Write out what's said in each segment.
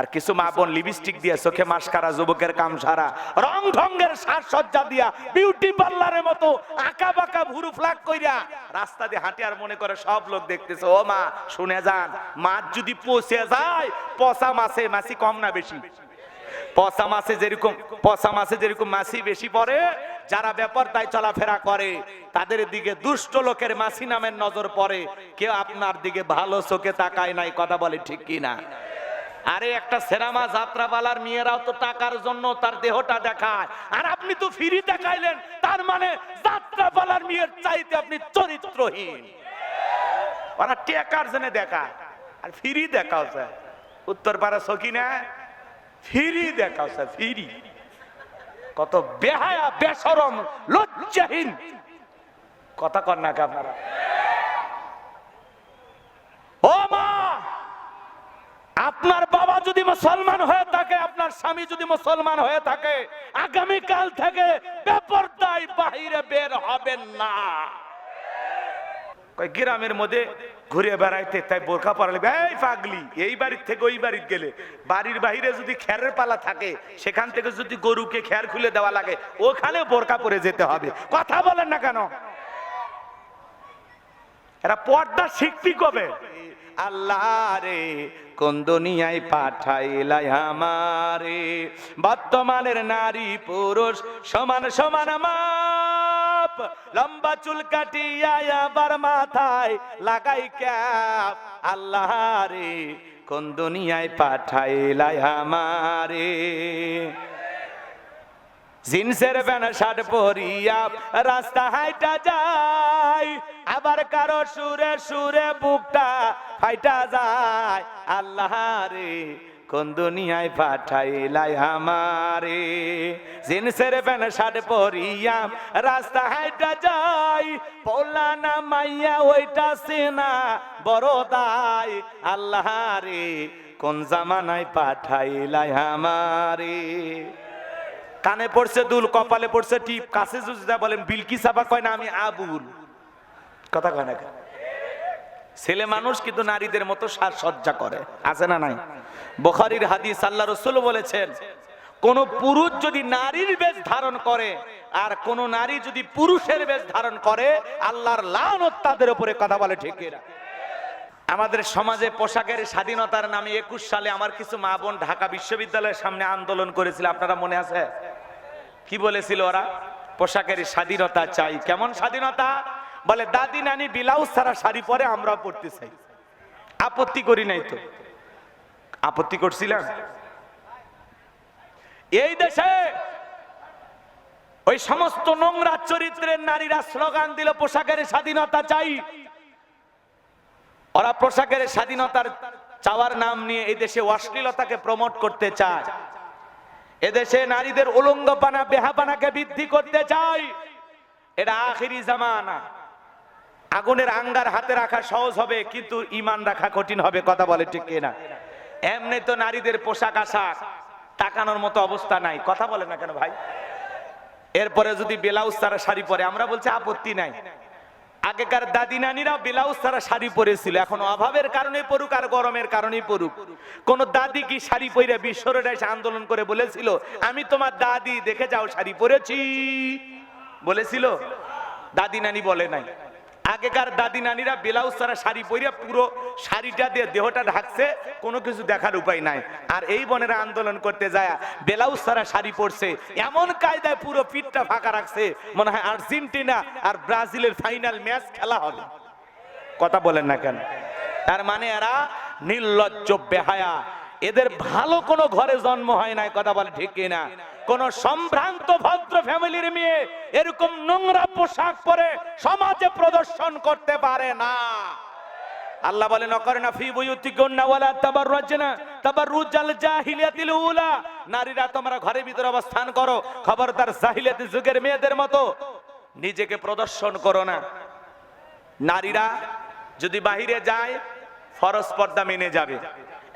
আর কিছু মা বোন লিপস্টিক দিয়ে, চোখে মাস্কারা, যুবকের কাম সারা, রং ঢঙ্গের সাজসজ্জা দিয়া, বিউটি পার্লারের মতো আঁকা বাঁকা ভুরু ফ্লাক কইরা রাস্তা দিয়ে হাঁটে আর মনে করে সব লোক দেখতেছে। ও মা শুনে যান, মাছ যদি পচে যায়, পচা মাছে মাছি কম না বেশি? পচা মাছে যেরকম মাছি বেশি পড়ে, যারা ব্যাপার তাই চলাফেরা করে তাদের দিকে দুষ্ট লোকের মাছি নামের নজর পড়ে, কেউ আপনার দিকে ভালো চোখে তাকায় নাই। কথা বলে ঠিক কিনা? আরে একটা সিনেমা যাত্রাপালার মেয়েরাও তো টাকার জন্য তার দেহটা দেখায়, আর আপনি তো ফ্রি দেখাইলেন, তার মানে যাত্রাপালার মেয়ের চাইতে আপনি চরিত্রহীন। ওরা টাকার জন্য দেখায় আর ফ্রি দেখাও স্যার। উত্তরপাড়া সকিনা ফ্রি দেখাও স্যার, ফ্রি। কত বেহায়া, বেশরম, লজ্জাহীন কথা কর না আপনারা। ও মা, আপনার বাবা যদি মুসলমান হয়ে থাকে, আপনার স্বামী যদি মুসলমান হয়ে থাকে, আগামী কাল থেকে বেপরদায় বাহিরে বের হবেন না। গ্রামের মধ্যে ঘুরে বেড়াইতে তাই বোরকা পরালে, এই পাগলি, এই বাড়ির থেকে ওই বাড়ির গেলে, বাড়ির বাহিরে যদি খেরের পালা থাকে, সেখান থেকে যদি গরুকে খের খুলে দেওয়া লাগে, ওখানে বোরকা পরে যেতে হবে। কথা বলেন না কেন? এরা পর্দা শিখবি কবে? আল্লাহ রে কোন দুনিয়ায় পাঠাইলাই আমারে, বর্তমানের নারী পুরুষ সমান সমান মাপ, লম্বা চুল কাটিয়া আবার মাথায় লাগাই ক্যাপ। আল্লাহ রে কোন দুনিয়ায় পাঠাইলাই আমারে, জিন্সের প্যান্ট শার্ট পরিয়া রাস্তা হাইটা যায়, আবার কারো সুরে সুরে বুকটা ফাইটা যায়। আল্লাহ রে কোন দুনিয়ায় পাঠাইলাই আমারে, জিন্সের প্যান্ট শার্ট পরিয়া রাস্তা হাইটা যায়, পোলা না মাইয়া ওইটা সেনা বড় দায়। আল্লাহ রে কোন জামানায় পাঠাইলাই আমারে। কানে পড়ছে দুল, কপালে পড়ছে টিপ, কাছে যদি বলেন বিলকি সাবা কয় না আমি আবুল। কথা কয় না? ছেলে মানুষ কিন্তু নারীদের মতো সাজসজ্জা করে, আছে না নাই? বুখারীর হাদিস, আল্লাহ রাসূল বলেছেন, কোন পুরুষ যদি নারীর বেশ ধারণ করে আর কোন নারী যদি পুরুষের বেশ ধারণ করে, আল্লাহর লানত তাদের উপরে। কথা বলে ঠিক কিনা? আমাদের সমাজে পোশাকের স্বাধীনতার নামে 21 সালে আমার কিছু মা বোন ঢাকা বিশ্ববিদ্যালয়ের সামনে আন্দোলন করেছিল। আপনারা মনে আছে? কি বলেছিল ওরা? পোশাকের স্বাধীনতা চাই। কেমন স্বাধীনতা? বলে দাদি নানি ব্লাউজ ছাড়া শাড়ি পরে আমরা পড়তে চাই। আপত্তি করি নাই তো? আপত্তি করছিলাম? এই দেশে ওই সমস্ত নোংরা চরিত্রের নারীরা স্লোগান দিল পোশাকের স্বাধীনতা চাই। ওরা পোশাকের স্বাধীনতার চাওয়ার নাম নিয়ে এই দেশে অশ্লীলতাকে প্রমোট করতে চায়, এদেশে নারীদের উলঙ্গপানা বেহাপানাকে বৃদ্ধি করতে চায়। এটা আখিরি জামানা। আগুনের আঙ্গার হাতে রাখা সহজ হবে, কিন্তু ঈমান রাখা কঠিন হবে। কথা বলে ঠিক কিনা? এমনি তো নারীদের পোশাক আশাক তাকানোর মতো অবস্থা নাই। কথা বলে না কেন ভাই? এরপরে যদি ব্লাউজ ছাড়া শাড়ি পরে, আমরা বলছি আপত্তি নাই। আগেকার দাদি নানিরাও ব্লাউজ ছাড়া শাড়ি পরেছিল, এখন অভাবের কারণে পড়ুক আর গরমের কারণেই পড়ুক। কোন দাদি কি শাড়ি পরে বিশ্বরোডে আন্দোলন করে বলেছিল আমি তোমার দাদি, দেখে যাও শাড়ি পরেছি? বলেছিল? দাদি নানি বলে নাই। আগেকার দাদি নানিরা ব্লাউজ ছাড়া শাড়ি পরে পুরো শাড়িটা দিয়ে দেহটা ঢাকছে, কোনো কিছু দেখার উপায় নাই। আর এই বোনেরা আন্দোলন করতে যায় ব্লাউজ ছাড়া শাড়ি পরছে, এমন কায়দায় পুরো পিঠটা ফাঁকা রাখছে, মনে হয় আর্জেন্টিনা আর ব্রাজিলের ফাইনাল ম্যাচ খেলা হবে। কথা বলেন না কেন? তার মানে এরা নির্লজ্জ, বেহায়া। এদের ভালো কোনো ঘরে জন্ম হয় নাই। কথা বলে ঠিক কিনা? কোন সম্ভ্রান্ত ভদ্র ফ্যামিলির মেয়ে এরকম নোংরা পোশাক পরে সমাজে প্রদর্শন করতে পারে না। আল্লাহ বলেন অকরনা ফি বুয়ুতিকুন্না ওয়ালা তাবাররাজনা তাবাররুজাল জাহিলিয়াতিল উলা, নারীরা তোমরা ঘরের ভিতরে অবস্থান করো, খবরদার জাহিলিয়াতি যুগের মেয়েদের মতো নিজেকে প্রদর্শন করো না। নারীরা যদি বাহিরে যায় ফরজ পর্দা মেনে যাবে।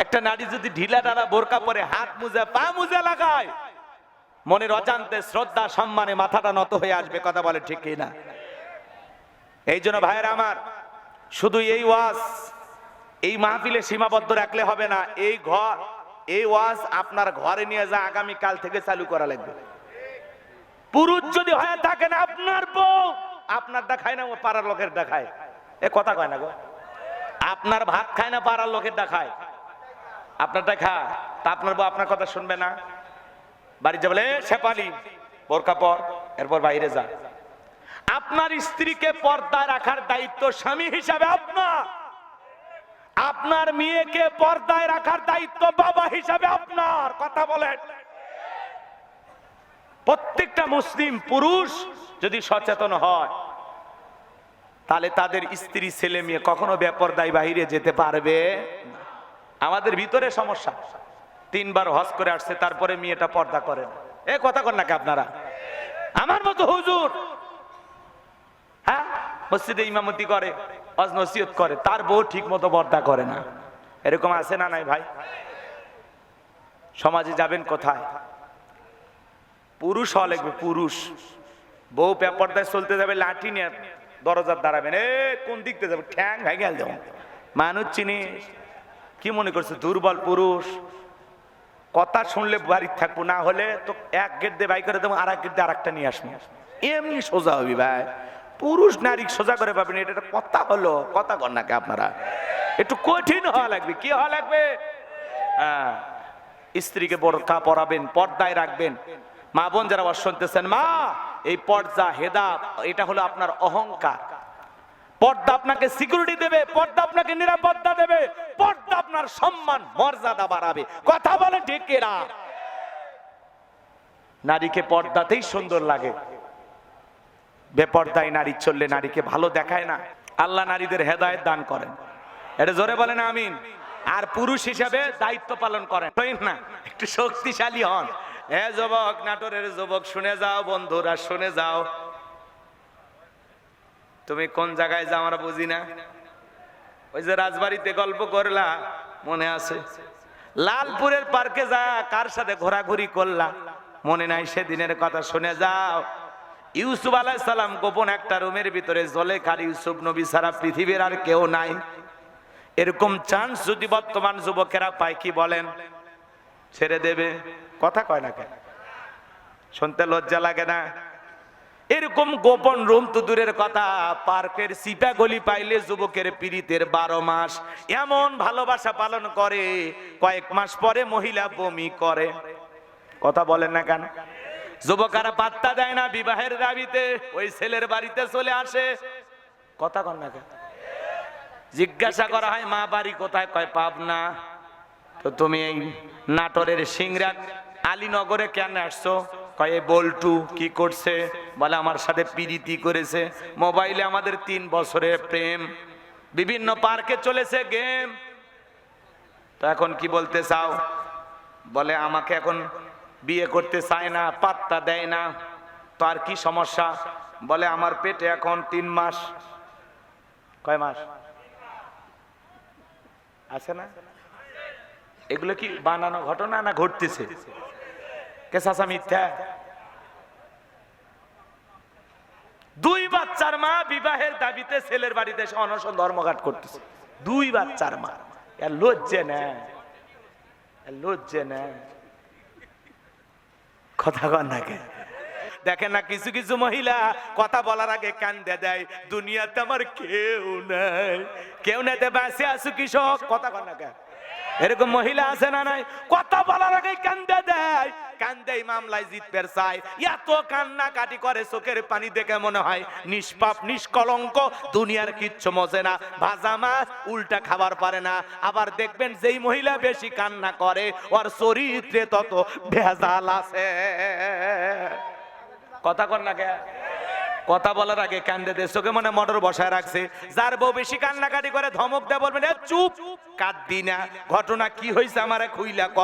একটা নারী যদি ঢিলা ঢালা বোরকা পরে হাত মুজা পা মুজা লাগায়, মনের অজান্তে শ্রদ্ধা সম্মানে মাথাটা নত হয়ে আসবে। কথা বলে ঠিক কিনা? এই জন্য ভাইয়েরা আমার, শুধু এই ওয়াজ এই মাহফিলে সীমাবদ্ধ রাখলে হবে না। এই ঘর এই ওয়াজ আপনার ঘরে নিয়ে যা আগামী কাল থেকে চালু করা লাগবে। পুরুষ যদি হয়ে থাকেন, আপনার বউ আপনারটা খায় না, ও পাড়ার লোকেরটা খায়, এ কথা কয় না গো। আপনার ভাত খায় না, পাড়ার লোকেরটা খায়, আপনারটা খায়, তা আপনার বউ আপনার কথা শুনবে না? বাড়ি যাবে, এ শেফালি বোরকা পর, এরপর বাইরে যা। আপনার স্ত্রীকে পর্দায় রাখার দায়িত্ব স্বামী হিসাবে আপনার, আপনার মেয়েকে পর্দায় রাখার দায়িত্ব বাবা হিসাবে আপনার। কথা বলেন। প্রত্যেকটা মুসলিম পুরুষ যদি সচেতন হয়, তাহলে তাদের স্ত্রী ছেলে মেয়ে কখনো বেপরদায় বাইরে যেতে পারবে। আমাদের ভিতরে সমস্যা, 3 বার হজ করে আসছে, তারপরে মেয়েটা পর্দা করে না। এ কথা কন নাকি আপনারা? আমার মতো হুজুর, হ্যাঁ, মসজিদে ইমামতি করে, ওয়াজ নসিহত করে, তার বউ ঠিক মতো পর্দা করে না। এরকম আছে না নাই ভাই? সমাজে যাবেন কোথায়? পুরুষ হওয়া লাগবে, পুরুষ। বউ বেপরদায় চলতে যাবে, লাঠি নিয়ে দরজার দাঁড়াবেন, এ কোন দিক দিয়ে যাবে, ঠ্যাং ভেঙে যাব। মানুষ চিনিস? কি মনে করছে দুর্বল পুরুষ? কথা শুনলে বাড়ির থাকবো, না হলে তো এক গেট দিয়ে বাই করে দেবো, আর এক গেট দিয়ে আর একটা নিয়ে আসবো, এমনি সোজা হবি ভাই। পুরুষ নারী সোজা করে পাবেন, এটা একটা কথা হলো? কথা কর নাকি আপনারা? একটু কঠিন হওয়া লাগবে। কি হওয়া লাগবে? হ্যাঁ, স্ত্রীকে বোরকা পরাবেন, পর্দায় রাখবেন। মা বোন যারা শুনতেছেন, মা, এই পর্দা হেদাব, এটা হলো আপনার অহংকার। পর্দা আপনাকে সিকিউরিটি দেবে, পর্দা আপনাকে নিরাপত্তা দেবে, পর্দা আপনার সম্মান মর্যাদা বাড়াবে। কথা বলে ঠিক কিনা? নারীকে পর্দাতেই সুন্দর লাগে, বেপর্দায় নারী চললে নারীকে ভালো দেখায় না। আল্লাহ নারীদের হেদায়েত দান করেন, এটা জোরে বলেন আমিন। আর পুরুষ হিসাবে দায়িত্ব পালন করেন না, একটু শক্তিশালী হন। এ যুবক, নাটোরের যুবক, শুনে যাও, বন্ধুরা শুনে যাও। তুমি কোন জায়গায় যাও আমরা বুঝি না। ওই যে রাজবাড়িতে গল্প করলা, মনে আছে? লালপুরের পার্কে যা কার সাথে ঘোরাঘুরি করলা, মনে নাই? সেদিনের কথা শুনে যাও। ইউসুফ আলাইহিস সালাম গোপন একটা রুমের ভিতরে জলেখার ইউসুফ নবী ছাড়া পৃথিবীর আর কেউ নাই। এরকম চান্স যদি বর্তমান যুবকেরা পায়, কি বলেন? ছেড়ে দেবে? কথা কয় না কেন? শুনতে লজ্জা লাগে না? এরকম গোপন রুম তো দূরের কথা, পার্কের সিপা গলি পাইলে যুবকের পীড়িতের 12 মাস এমন ভালোবাসা পালন করে, কয়েক মাস পরে মহিলা বমি করে। কথা বলেন না কেন? যুবকেরা পাত্তা দেয় না, বিবাহের দাবিতে ওই ছেলের বাড়িতে চলে আসে। কথা কন না কেন? জিজ্ঞাসা করা হয়, মা বাড়ি কোথায়? কয় পাবনা। তো তুমি এই নাটোরের সিংড়া আলীনগরে কেন আসছো? কয় বল্টু কি করছে? বলে আমার সাথে প্রীতি করেছে, মোবাইলে আমাদের 3 বছরের প্রেম, বিভিন্ন পার্কে চলেছে গেম। তো এখন কি বলতে চাও? বলে আমাকে এখন বিয়ে করতে চায় না, পাত্তা দেয় না। তো আর কি সমস্যা? বলে আমার পেটে এখন 3 মাস। কয় মাস আছে না? এগুলো কি বানানো ঘটনা না ঘটতেছে? কে চাচা মিথ্যা? 2 বাচ্চার মা বিবাহের দাবিতে ছেলের বাড়িতে এসে অনশন ধর্মঘট করতেছে। 2 বাচ্চার মা, এর লজ্জে না? লজ্জে না? কথা কন না কে? দেখেন না, কিছু কিছু মহিলা কথা বলার আগে কান্দে দেয়, দুনিয়াতে আমার কেউ নাই, কেউ নাই, বাঁচে আছো কৃষক। কথা কন না কে? এরকম মহিলা আছে না নাই? কথা বলার আগে কান্দে দেয়, কান্দে মামলায় জিততে চায়, এত কান্না কাটি করে, চোখের পানি দেখে মনে হয় নিষ্পাপ নিষ্কলঙ্ক, দুনিয়ার কিচ্ছু মজে না, ভাজা মাছ উল্টা খাবার পারে না। আবার দেখবেন যেই মহিলা বেশি কান্না করে, ওর চরিত্রে তত ভেজাল আছে। কথা কর না কে? কথা বলার আগে কান্দে দে, চোখে মনে মোটর বসায় রাখছে। যার বউ বেশি কান্নাকাটি করে ধমক দেয়, বলবেন চুপ, কাঁদবি না, ঘটনা কি হয়েছে আমারে খুইলা ক।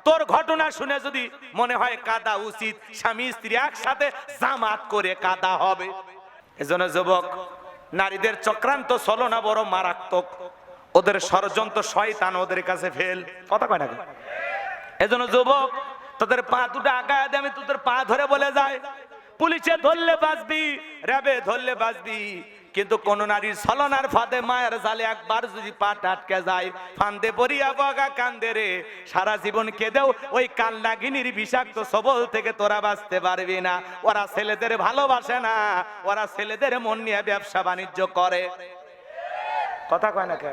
তোর ঘটনা শুনে যদি মনে হয় কাঁদা উচিত, স্বামী স্ত্রী একসাথে জামাত করে কাঁদা হবে। এজন্য যুবক, নারীদের চক্রান্ত ছলনা বড় মারাত্মক, ওদের ষড়যন্ত্র শয়তান ওদের কাছে ফেল। কথা কয় না? এজন্য যুবক, তোদের পা দুটো আগায় দে, আমি তোদের পা ধরে বলে যায়, পুলিশে ধরলে বাঁচবি, র্যাবে ধরলে বাঁচবি, কিন্তু কোন নারীর ছলনার ফাঁদে মায়ের জালে একবার যদি পা আটকে যায়, ফান্দে পড়িয়া বগা কান্দে রে, সারা জীবন কেঁদেও ওই কালনাগিনীর বিষাক্ত সবল থেকে তোরা বাঁচতে পারবি না। ওরা ছেলেদের ভালোবাসে না, ওরা ছেলেদের মন নিয়ে ব্যবসা বাণিজ্য করে। কথা কয় না কে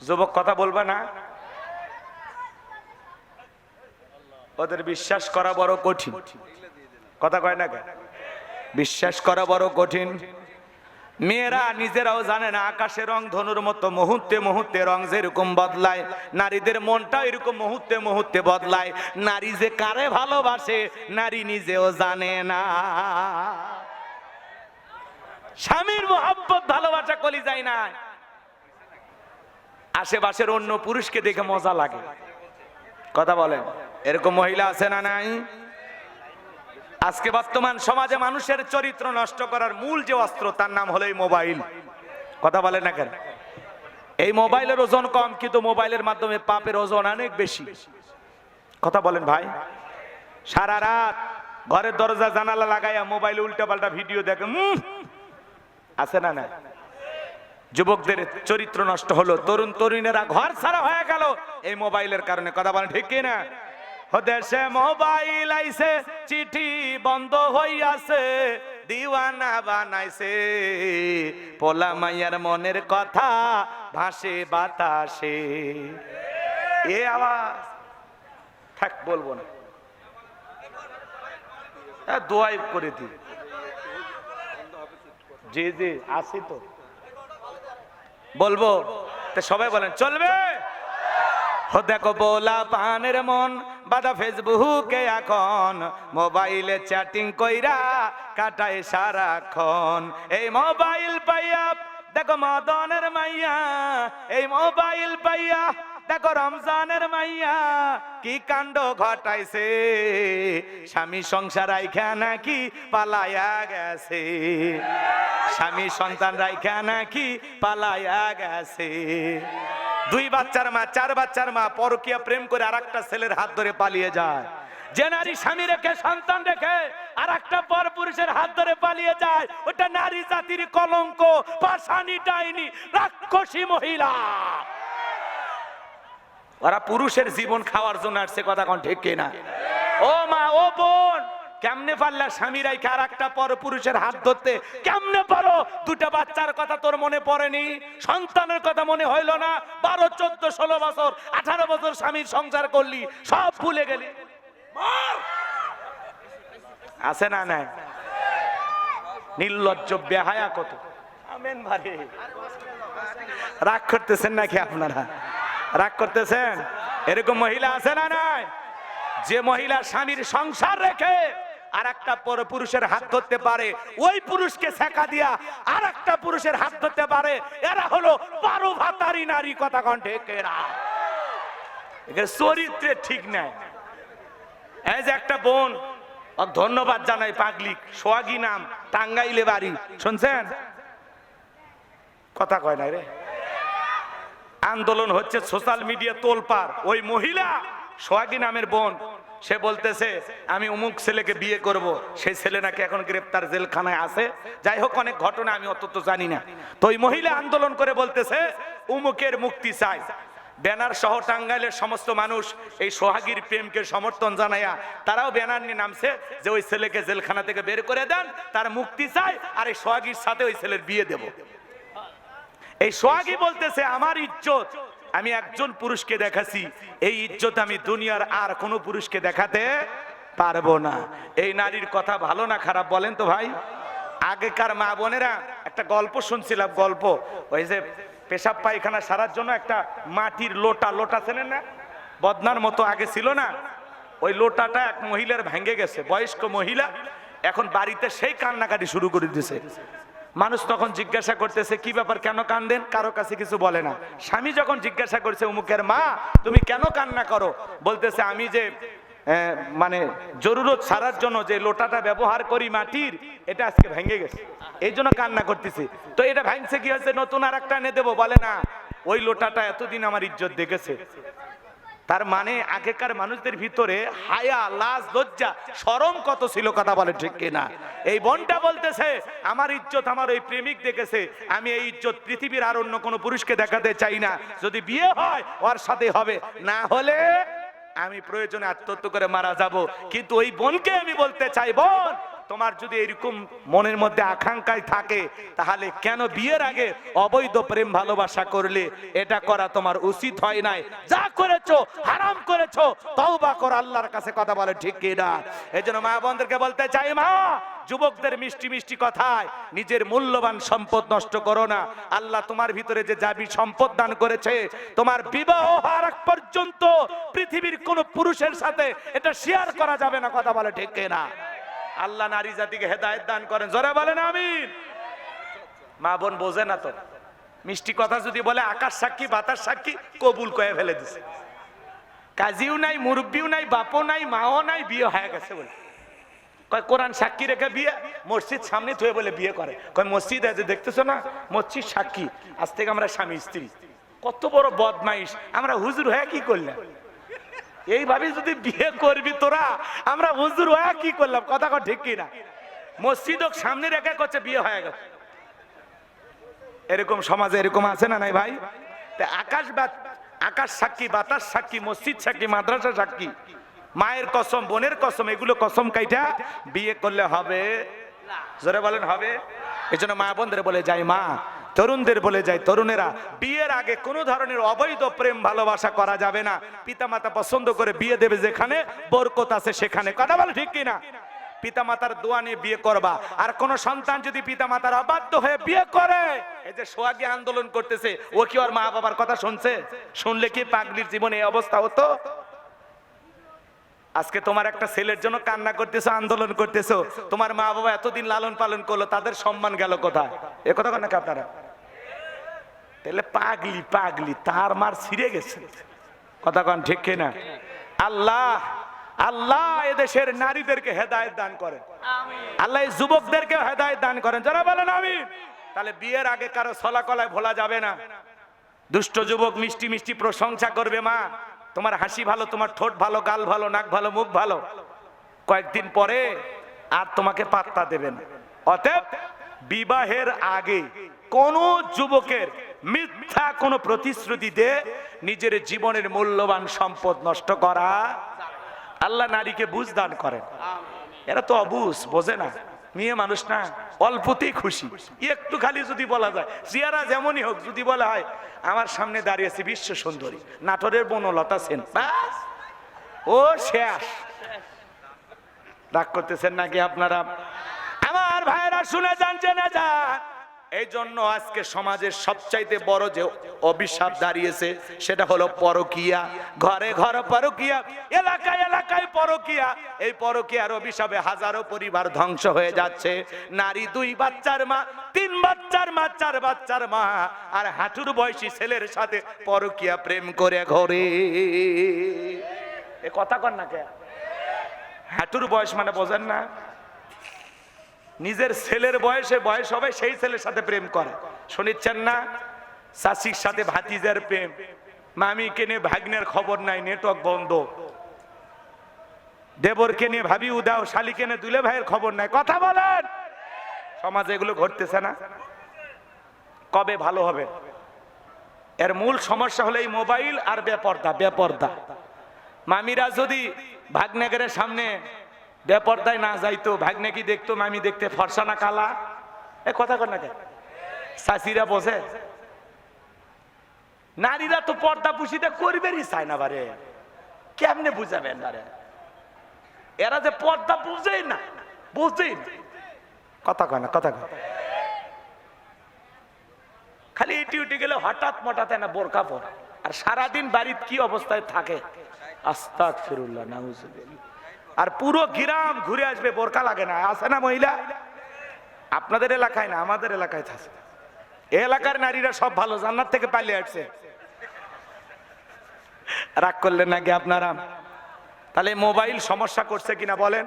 যুবক? কথা বলবে না? ওদের বিশ্বাস করা বড় কঠিন। কথা কয় না কে? বিশ্বাস করা বড় কঠিন। মেয়েরা নিজেরাও জানে না আকাশের রং ধনুর মতো মুহূর্তে মুহূর্তে রং যেরকম বদলায়, নারীদের মনটা এরকম মুহূর্তে মুহূর্তে বদলায়। নারী যে কারে ভালোবাসে নারী নিজেও জানে না। স্বামীর মহব্বত ভালোবাসা কলি যায় না, আশেপাশের অন্য পুরুষকে দেখে মজা লাগে। কথা বলেন, এরকম মহিলা আছে না নাই? আজকে বর্তমান সমাজে মানুষের চরিত্র নষ্ট করার মূল যে অস্ত্র তার নাম হলো এই মোবাইল। কথা বলেন না কেন? এই মোবাইলের ওজন কম, কিন্তু মোবাইলের মাধ্যমে পাপের ওজন অনেক বেশি। কথা বলেন ভাই। সারা রাত ঘরের দরজা জানালা লাগাইয়া মোবাইলে উল্টা পাল্টা ভিডিও দেখে, আছে না না? যুবকদের চরিত্র নষ্ট হলো, তরুণ তরুণীরা ঘর ছাড়া হয়ে গেল এই মোবাইলের কারণে। কথা বলেন ঠিক কি না? দেশে মোবাইল আইছে, চিঠি বন্ধ হইয়াছে, দিওয়ানা বানাইছে, পোলা মাইয়ার মনের কথা ভাসে বাতাসে। এ আওয়াজ থাক বলবো না, দোয়াই করে দি। জি জি আসি তো বলবো, তো সবাই বলেন চলবে। দেখো বোলা পানের মন বাদা ফেসবুকে এখন, মোবাইলে চ্যাটিং কইরা কাটায় সারাক্ষণ। এই মোবাইল পাইয়া দেখো মদনের মাইয়া, এই মোবাইল পাইয়া দেখো রমজানের মাইয়া কি কাণ্ড ঘটাইছে, স্বামী সংসার রাইখা নাকি পালায়া গেছে, স্বামী সন্তান রাইখা নাকি পালায়া গেছে। 2 বাচ্চার মা, 4 বাচ্চার মা পরকীয়া প্রেম করে আরেকটা ছেলের হাত ধরে পালিয়ে যায়। যে নারী স্বামী রেখে সন্তান রেখে আরেকটা পরপুরুষের হাত ধরে পালিয়ে যায়, ওটা নারী জাতির কলঙ্ক, পাষাণী ডাইনি, রাক্ষসী মহিলা। ওরা পুরুষের জীবন খাওয়ার জন্য আসছে। কথা কোন ঠিক কিনা? ও মা, ও বোন, কেমনে পারলা স্বামী রাইখা আরেকটা পরপুরুষের হাত ধরতে? কেমনে পারো? 2টা বাচ্চার কথা তোর মনে পড়েনি? সন্তানের কথা মনে হইল না? 12, 14, 16 বছর, 18 বছর স্বামীর সংসার করলি, সব ভুলে গেলি। আছে না নাই? নির্লজ্জ বেহায়া কত। আমেন ভারে। রাগ করতেছেন নাকি আপনারা? রাগ করতেছেন? এরকম মহিলা আছে না নাই? যে মহিলা স্বামীর সংসার রেখে আর একটা পুরুষের হাত ধরতে পারে, ওই পুরুষকে ছেকা দিয়া আর একটা পুরুষের হাত ধরতে পারে, এরা হলো 12 ভাতারি নারী। কথা কোন ঠিক এরা? এদের চরিত্রে ঠিক নাই। এই যে একটা বোন, ধন্যবাদ জানাই, পাগলিক, সোহাগী নাম, টাঙ্গাইলে বাড়ি, শুনছেন? কথা কয় না রে। আন্দোলন হচ্ছে, সোশ্যাল মিডিয়া তোলপাড়। ওই মহিলা সোহাগী নামের বোন, সে বলতেছে আমি অমুক ছেলেকে বিয়ে করব। সেই ছেলে নাকি এখন গ্রেপ্তার, জেলখানায় আছে। যাই হোক, অনেক ঘটনা আমি অত তো জানি না। তো ওই মহিলা আন্দোলন করে বলতেছে অমুকের মুক্তি চাই। ব্যানার সহ টাঙ্গাইলের সমস্ত মানুষ এই সোহাগীর প্রেমকে সমর্থন জানাইয়া তারাও ব্যানার নিয়ে নামছে যে ওই ছেলেকে জেলখানা থেকে বের করে দেন, তার মুক্তি চাই, আর এই সোহাগীর সাথে ওই ছেলের বিয়ে দেব। এই সোহাগী বলতেছে আমার ইজ্জত আমি একজন পুরুষকে দেখাছি, এই ইজ্জত আমি দুনিয়ার আর কোনো পুরুষকে দেখাতে পারবো না। এই নারীর কথা ভালো না খারাপ বলেন তো ভাই? আগেকার মা বোনেরা, একটা গল্প শুনছিলাম, গল্প, ওই যে পেশাব পায়খানা সারার জন্য একটা মাটির লোটা ছিলেন না, বদনার মতো আগে ছিল না, ওই লোটাটা এক মহিলার ভেঙে গেছে, বয়স্ক মহিলা। এখন বাড়িতে সেই কান্নাকাটি শুরু করে দিয়েছে। মানুষ তখন জিজ্ঞাসা করতেছে কি ব্যাপার, কেন কান্দেন? কারো কাছে কিছু বলে না। স্বামী যখন জিজ্ঞাসা করছে অমুকের মা তুমি কেন কান্না করো, বলতেছে আমি যে মানে জরুরত সারার জন্য যে লোটাটা ব্যবহার করি মাটির, এটা আজকে ভেঙে গেছে, এই জন্য কান্না করতেছি। তো এটা ভাঙছে কি হয়েছে, নতুন আর একটা এনে দেবো? বলে না, ওই লোটাটা এতদিন আমার ইজ্জত দেখেছে, তার মানে আগেকার মানুষদের ভিতরে হায়া, লাজ, লজ্জা, শরম কত ছিল, কথা বলে ঠিক কিনা? এই বোনটা বলতেছে আমার ইজ্জত আমার ওই প্রেমিক দেখেছে, আমি এই ইজ্জত পৃথিবীর আর অন্য কোনো পুরুষকে দেখাতে চাই না, যদি বিয়ে হয় ওর সাথে হবে, না হলে আমি প্রয়োজনে আত্মহত্যা করে মারা যাব। কিন্তু ওই বোনকে আমি বলতে চাই, বোন তোমার যদি এরকম মনের মধ্যে আকাঙ্ক্ষায় থাকে তাহলে কেন বিয়ের আগে অবৈধ প্রেম ভালোবাসা করলে? এটা করা তোমার উচিত হয় নাই, যা করেছো হারাম করেছো, তওবা করো আল্লাহর কাছে, কথা বলে ঠিক কি না? এজন্য মা বোনদেরকে বলতে চাই, মা যুবকদের মিষ্টি মিষ্টি কথায় নিজের মূল্যবান সম্পদ নষ্ট করো না। আল্লাহ তোমার ভিতরে যে যাবি সম্পদ দান করেছে, তোমার বিবাহ হওয়ার আগ পর্যন্ত পৃথিবীর কোন পুরুষের সাথে এটা শেয়ার করা যাবে না, কথা বলে ঠিক কি না? আল্লাহ নারী জাতিকে হেদায়েত দান করেন, জোরে বলেন আমিন। মা বোন বোঝে না তো, মিষ্টি কথা যদি বলে আকাশ সাক্ষী বাতাস সাক্ষী কবুল করে ফেলে দিছে, কাজীও নাই, মুরব্বিও নাই, বাপও নাই, মাও নাই, বিয়ে হয়ে গেছে বলে কয় কোরআন সাক্ষী রেখে বিয়ে, মসজিদ সামনে থুয়ে বলে বিয়ে করে, কয় মসজিদ আছে দেখতেছো না, মসজিদ সাক্ষী, আজ থেকে আমরা স্বামী স্ত্রী। কত বড় বদমাইশ, আমরা হুজুর হয়ে কি করলাম? এইভাবে যদি বিয়ে করবি তোরা, আমরা হুজুর হয়ে কি করলাম, কথা কর ঠিক কিনা? মসজিদ সামনে রেখে করছে বিয়ে হয়ে গেছে। এরকম সমাজে এরকম আছে না নাই ভাই? আকাশ সাক্ষী বাতাস সাক্ষী মসজিদ সাক্ষী মাদ্রাসা সাক্ষী, মায়ের কসম বোনের কসম, এগুলো কসম কাইটা বিয়ে করলে হবে? জোরে বলেন হবে? এই জন্য মা বোনদের বলে যাই, মা তরুণদের বলে যাই, তরুণেরা বিয়ের আগে কোনো ধরনের অবৈধ প্রেম ভালোবাসা করা যাবে না। পিতামাতা পছন্দ করে বিয়ে দেবে যেখানে বরকত আছে সেখানে, কথা বলে ঠিক কিনা? পিতামাতার দোয়া নিয়ে বিয়ে করবা। আর কোন সন্তান যদি পিতামাতার অবাধ্য হয়ে বিয়ে করে, এই যে সোহাগী আন্দোলন করতেছে, ও কি ওর মা বাবার কথা শুনছে? শুনলে কি পাগলির জীবনে এই অবস্থা হতো? আজকে তোমার একটা ছেলের জন্য কান্না করতেছো, আন্দোলন করতেছো, তোমার মা বাবা এতদিন লালন পালন করলো, তাদের সম্মান গেল কোথায়? এ কথা কেন আপনারা? তাহলে পাগলি পাগলি তার মার ছিঁড়ে গেছে, কথা কন ঠিক কিনা? আল্লাহ আল্লাহ এদেশের নারীদেরকে হেদায়েত দান করেন, আল্লাহ এই যুবকদেরকে হেদায়েত দান করেন, যারা বলেন আমিন। তাহলে বিয়ের আগে কারো ছলাকলায় ভোলা যাবে না। দুষ্ট যুবক মিষ্টি মিষ্টি প্রশংসা করবে, মা তোমার হাসি ভালো, তোমার ঠোঁট ভালো, গাল ভালো, নাক ভালো, মুখ ভালো, কয়েকদিন পরে আর তোমাকে পাত্তা দেবেন। অতএব বিবাহের আগে কোন যুবকের মিথ্যা কোন প্রতিশ্রুতি দিয়ে নিজের জীবনের মূল্যবান সম্পদ নষ্ট করা। আল্লাহ নারীকে বুঝ দান করেন, এরা তো অবুঝ, বোঝে না, মেয়ে মানুষ না, অল্পতেই খুশি। একটু খালি যদি বলা যায়, জিয়ারা যেমনই হোক, যদি বলা হয় আমার সামনে দাঁড়িয়েছে বিশ্ব সুন্দরী নাটোরের বনলতা সেন, ও শেষ। রাগ করতেছেন নাকি আপনারা? আমার ভাইরা শুনে যান, জেনে যান। এই জন্য আজকে সমাজের সবচাইতে বড় যে অভিশাপ দাঁড়িয়েছে সেটা হলো পরকিয়া। ঘরে ঘরে পরকিয়া, এলাকায় এলাকায় পরকিয়া। এই পরকিয়ার অভিশাপে হাজারো পরিবার ধ্বংস হয়ে যাচ্ছে। নারী 2 বাচ্চার মা, 3 বাচ্চার মা, 4 বাচ্চার মা, আর হাঁটুর বয়সী ছেলের সাথে পরকিয়া প্রেম করে ঘরে। এ কথা কন না কে? হাঁটুর বয়স মানে বোঝেন না? নিজের ছেলের বয়সে বয়স হবে সেই ছেলের সাথে প্রেম করে। শুনেছেন না? চাচির সাথে ভাতিজার প্রেম, মামিকে নিয়ে ভাগ্নের খবর নাই, নেটওয়ার্ক বন্ধ, দেবরকে নিয়ে ভাবি উদাও, শালিকে নিয়ে দুলে ভাইয়ের খবর নাই, কথা বলেন। সমাজে এগুলো ঘটতেছে না? কবে ভালো হবে? এর মূল সমস্যা হলো এই মোবাইল আর বেপর্দা। বেপর্দা মামিরা যদি ভাগ্নেগের সামনে বেপর্দায় না যাইতো, ভাগ্নে কি দেখতো? মামি দেখতে ফর্সা না কালা? এ কথা কর না কে? চাচিরা বোঝে? নারীরা তো পর্দা পুষিতে করবেরই চায় না বারে, কেমনে বুঝাবেন বারে? এরা যে পর্দা বুঝেই না, বুঝেই না, কথা কয় না, কথা কয়। খালি ইটি উঠে গেলে হঠাৎ মঠাৎ না বোরকা পর, আর সারাদিন বাড়িতে কি অবস্থায় থাকে, আস্তাগফিরুল্লাহ, নাউজুবিল্লাহ। আর পুরো গ্রাম ঘুরে আসবে, বোরকা লাগে না, আছে না মহিলা? আপনাদের এলাকায় না, আমাদের এলাকায় থাকে। এই এলাকার নারীরা সব ভালো, জান্নাত থেকে পালিয়ে আসছে। রাগ করলেন নাকি আপনারা? তাহলে মোবাইল সমস্যা করছে কিনা বলেন?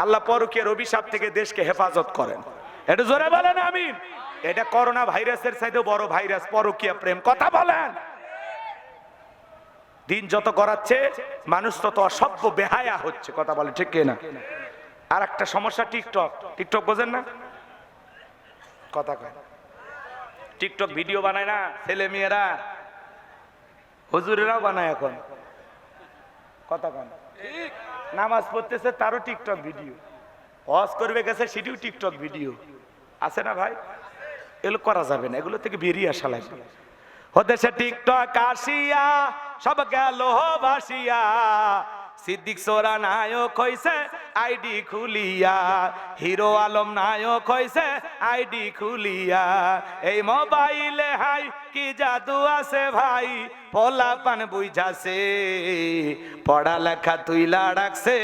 আল্লাহ পরকীয়ার অভিশাপ থেকে দেশকে হেফাজত করেন, এটা জোরে বলেন আমিন। এটা করোনা ভাইরাসের চাইতেও বড় ভাইরাস পরকীয়া প্রেম, কথা বলেন। দিন যত গড়াচ্ছে মানুষ তত অসভ্য বেহায়া হচ্ছে, কথা বলে ঠিক কিনা? আর একটা সমস্যা টিকটক। টিকটক বোঝেন না? কথা কয় টিকটক ভিডিও বানায় না ছেলে মেয়েরা, হুজুরেরাও বানায় এখন, কথা কয় নামাজ পড়তেছে তারও টিকটক ভিডিও, হজ করবে গেছে সেটিও টিকটক ভিডিও আছে না ভাই? এগুলো করা যাবে না, এগুলো থেকে বেরিয়ে আসা লাগবে। হতেছে টিকটক আসিয়া সব গেল ভাসিয়া, সিদ্দিক সোরা নায়ক হইছে আইডি খুলিয়া, হিরো আলম নায়ক হইছে আইডি খুলিয়া, এই মোবাইলে হাই কি জাদু আছে ভাই, পোলা পান বুঝাছে, পড়ালেখা তুইলা রাখছে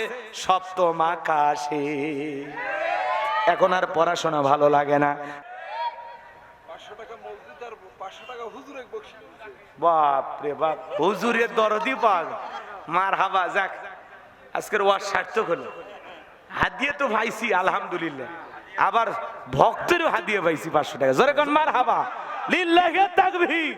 সপ্তম আকাশে। এখন আর পড়াশোনা ভালো লাগে না। 500 টাকা মসজিদ আর 500 টাকা হুজুরে বকশিশ। বাপ রে বাপ, হুজুরের দরদি পাগ, মার হাবা। যাক, আজকের ওয়াজ সার্থক হলো। হাদিয়ে তো পাইছি আলহামদুলিল্লাহ, আবার ভক্তেরও হাদিয়ে পাইছি 500 টাকা। জোরে কোন মার হাবা, লিল্লাহি তাকবীর।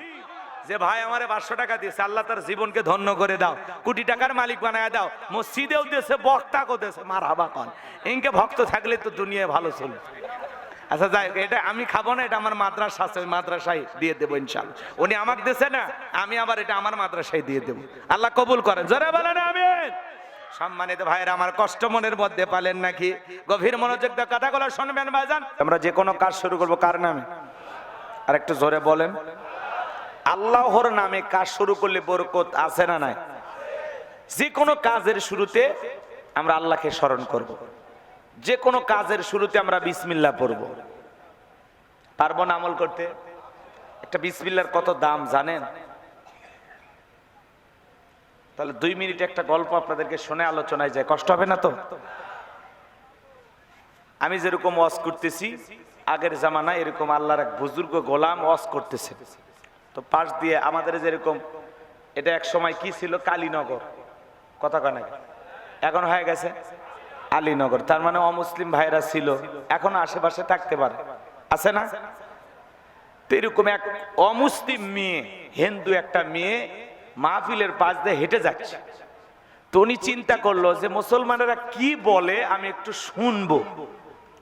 যে ভাই আমারে 500 টাকা দিয়েছে, আল্লাহ তার জীবনকে ধন্য করে দাও, কোটি টাকার মালিক বানায় দাও, মসজিদেও দিয়েছে বক্তাকেও দিয়েছে, মার হাবা কন। ইনকে ভক্ত থাকলে তো দুনিয়ায় ভালো চলবে। আচ্ছা যাই, এটা আমি খাবো না, এটা আমার মাদ্রাসা আছে, ওই মাদ্রাসায় দিয়ে দেবো ইনশাআল্লাহ। উনি আমাকে দিয়েছে না, আমি আবার এটা আমার মাদ্রাসায় দিয়ে দেবো। আল্লাহ কবুল করেন, জোরে বলেন আমিন। সম্মানিত ভাইরা আমার, কষ্ট মনের মধ্যে পালেন নাকি? গভীর মনোযোগ দিয়ে কথাগুলো শুনবেন ভাইজান। আমরা যে কোনো কাজ শুরু করব কার নামে? আর একটু জোরে বলেন। আল্লাহর নামে কাজ শুরু করলে বরকত আছে না নাই? যে কোনো কাজের শুরুতে আমরা আল্লাহকে স্মরণ করব। যে কোনো কাজের শুরুতে আমরা বিসমিল্লাহ পড়ব। পারবো না আমল করতে? একটা বিসমিল্লাহর কত দাম জানেন? তাহলে 2 মিনিট একটা গল্প আপনাদেরকে শুনে আলোচনায় যায়, কষ্ট হবে না তো? আমি যেরকম ওয়াজ করতেছি, আগের জামানায় এরকম আল্লাহর এক বুজুর্গ গোলাম ওয়াজ করতেছে, তো পাশ দিয়ে আমাদের যেরকম, এটা এক সময় কি ছিল? কালীনগর, কথা কয় না, এখন হয়ে গেছে আলীনগর। তার মানে অমুসলিম ভাইরা ছিল, এখন আশেপাশে থাকতে পারে, আছে না? তো এরকম এক অমুসলিম মেয়ে, হিন্দু একটা মেয়ে মাহফিলের পাশ দিয়ে হেঁটে যাচ্ছে। তো উনি চিন্তা করলো যে মুসলমানেরা কি বলে আমি একটু শুনবো,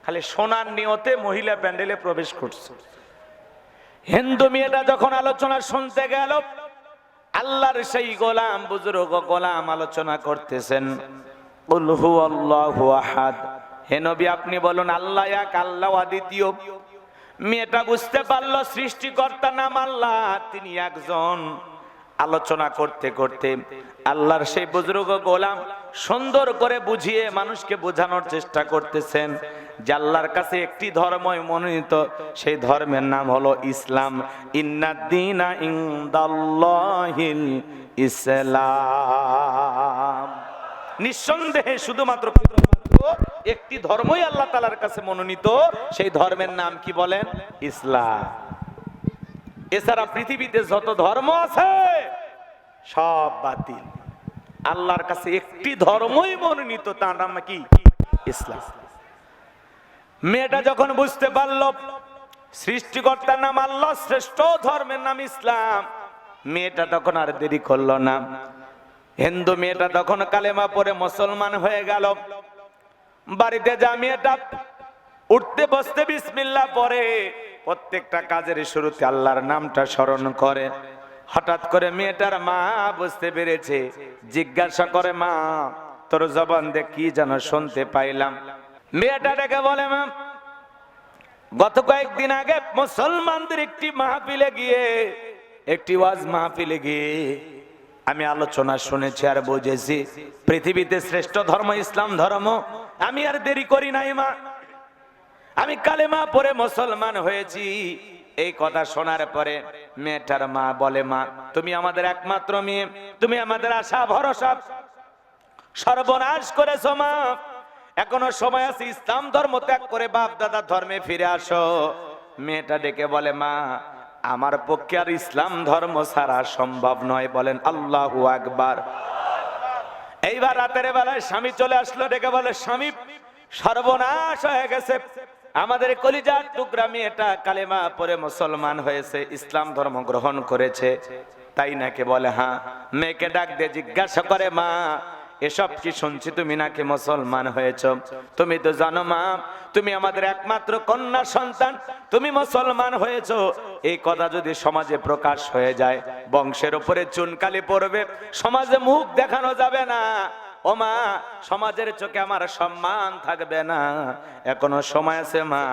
খালি শোনার নিয়তে মহিলা প্যান্ডেলে প্রবেশ করছে। হিন্দু মেয়েটা যখন আলোচনা শুনতে গেল, আল্লাহর সেই গোলাম, বুজুর্গ গোলাম আলোচনা করতেছেন, কুল হুয়াল্লাহু আহাদ, হে নবী আপনি বলুন আল্লাহ এক, আল্লাহ অদ্বিতীয়। মেয়েটা বুঝতে পারলো সৃষ্টিকর্তার নাম আল্লাহ, তিনি একজন। আলোচনা করতে করতে আল্লাহর সেই বুজুর্গ গোলাম সুন্দর করে বুঝিয়ে মানুষকে বোঝানোর চেষ্টা করতেছেন যে আল্লাহর কাছে একটি ধর্মই মনোনীত, সেই ধর্মের নাম হলো ইসলাম। ইন্নাদ্দীনা ইনদাল্লাহিল ইসলাম। নিঃসন্দেহে শুধুমাত্র একটি ধর্মই আল্লাহ তাআলার কাছে মনোনীত, সেই ধর্মের নাম কি বলেন? ইসলাম। এছাড়া পৃথিবীতে যত ধর্ম আছে সব বাতিল। আল্লাহর কাছে একটি ধর্মই মনোনীত, তার নাম কি? ইসলাম। মেয়েটা যখন বুঝতে পারল সৃষ্টিকর্তার নাম আল্লাহ, শ্রেষ্ঠ ধর্মের নাম ইসলাম, মেয়েটা তখন আর দেরি করলো না। হিন্দু মেয়েটা তখন কালেমা পড়ে মুসলমান হয়ে গেল। বাড়িতে যা মেয়েটা উঠতে বসতে বিসমিল্লাহ পড়ে, প্রত্যেকটা কাজের শুরুতে আল্লাহর নামটা স্মরণ করে। হঠাৎ করে মেয়েটার মা বুঝতে পেরেছে, জিজ্ঞাসা করে, মা তোর জবান দিয়ে কি যেন শুনতে পাইলাম। মেয়েটা ডেকে বলে, মা গত কয়েকদিন আগে মুসলমানদের একটি মাহফিলে গিয়ে, একটি ওয়াজ মাহফিলে গিয়ে আমি আলোচনা শুনেছি আর বুঝেছি পৃথিবীতে শ্রেষ্ঠ ধর্ম ইসলাম ধর্ম। আমি আর দেরি করি নাই মা, আমি কালেমা পড়ে মুসলমান হয়েছি। এই কথা শোনার পরে মেয়েটার মা বলে, মা তুমি আমাদের একমাত্র মেয়ে, তুমি আমাদের আশা ভরসা, সর্বনাশ করেছো মা, এখনো সময় আছে, ইসলাম ধর্ম ত্যাগ করে বাপ দাদা ধর্মে ফিরে আসো। মেয়েটা ডেকে বলে, মা আমার পক্ষে আর ইসলাম ধর্ম ছাড়া সম্ভব নয়। বলেন আল্লাহু আকবার। এইবার রাতের বেলায় স্বামী চলে আসলো, ডেকে বলে, স্বামী সর্বনাশ হয়ে গেছে, আমাদের কলিজার টুকরা মেয়েটা কালেমা পড়ে মুসলমান হয়েছে, ইসলাম ধর্ম গ্রহণ করেছে। তাই নাকি? বলে হ্যাঁ। মেয়েকে ডাক দিয়ে জিজ্ঞাসা করে, মা এসব কি শুনছি, তুমি নাকি মুসলমান হয়েছ? তুমি তো জানো মা, তুমি আমাদের একমাত্র কন্যা সন্তান, তুমি মুসলমান হয়েছো। এই কথা যদি সমাজে প্রকাশ হয়ে যায়, বংশের উপরে চুনকালি পড়বে, সমাজে মুখ দেখানো যাবে না। ও মা, সমাজের চোখে আমার সম্মান থাকবে না। এখনো সময় আছে মা,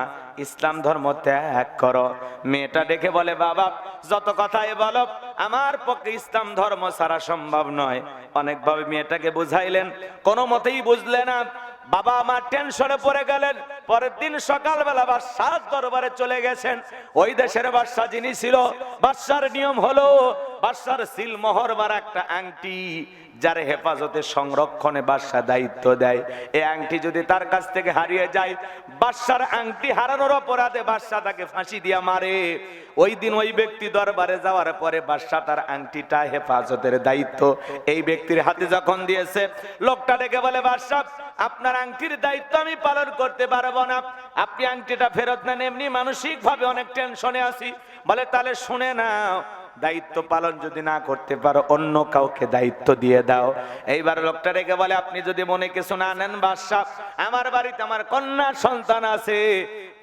ইসলাম ধর্ম ত্যাগ করো। মেয়েটা ডেকে বলে, বাবা যত কথাই বলো, আমার পক্ষে ইসলাম ধর্ম ছাড়া সম্ভব নয়। অনেকভাবে মেয়েটাকে বুঝাইলেন, কোনো মতেই বুঝলে না। বাবা আমার টেনশনে পড়ে গেলেন। পরের দিন সকালবেলা বাদশার দরবারে চলে গেছেন। ওই দেশের বাদশা যিনি ছিল, বাদশার নিয়ম হলো বাদশার সিলমোহর মারা একটা আংটি, যার হেফাজতে সংরক্ষণে বাদশা দায়িত্ব দেয়। এই আংটি যদি তার কাছ থেকে হারিয়ে যায়, বাদশার আংটি হারানোর অপরাধে বাদশা তাকে ফাঁসি দিয়ে মারে। ওই দিন ওই ব্যক্তি দরবারে যাওয়ার পরে বাদশা তার আংটিটা হেফাজতের দায়িত্ব এই ব্যক্তির হাতে যখন দিয়েছে, লোকটা ডেকে বলে, বাদশা আপনার আংটির দায়িত্ব আমি পালন করতে পারবো না, আপনি আংটিটা ফেরত নেন, এমনি মানসিক ভাবে অনেক টেনশনে আছি। বলে তাহলে শুনে নাও, দায়িত্ব পালন যদি না করতে পারো, অন্য কাউকে দায়িত্ব দিয়ে দাও। এইবার লোকটা রেখে বলে, আপনি যদি মনে কিছু না নেন বাদশা, আমার বাড়িতে আমার কন্যা সন্তান আছে,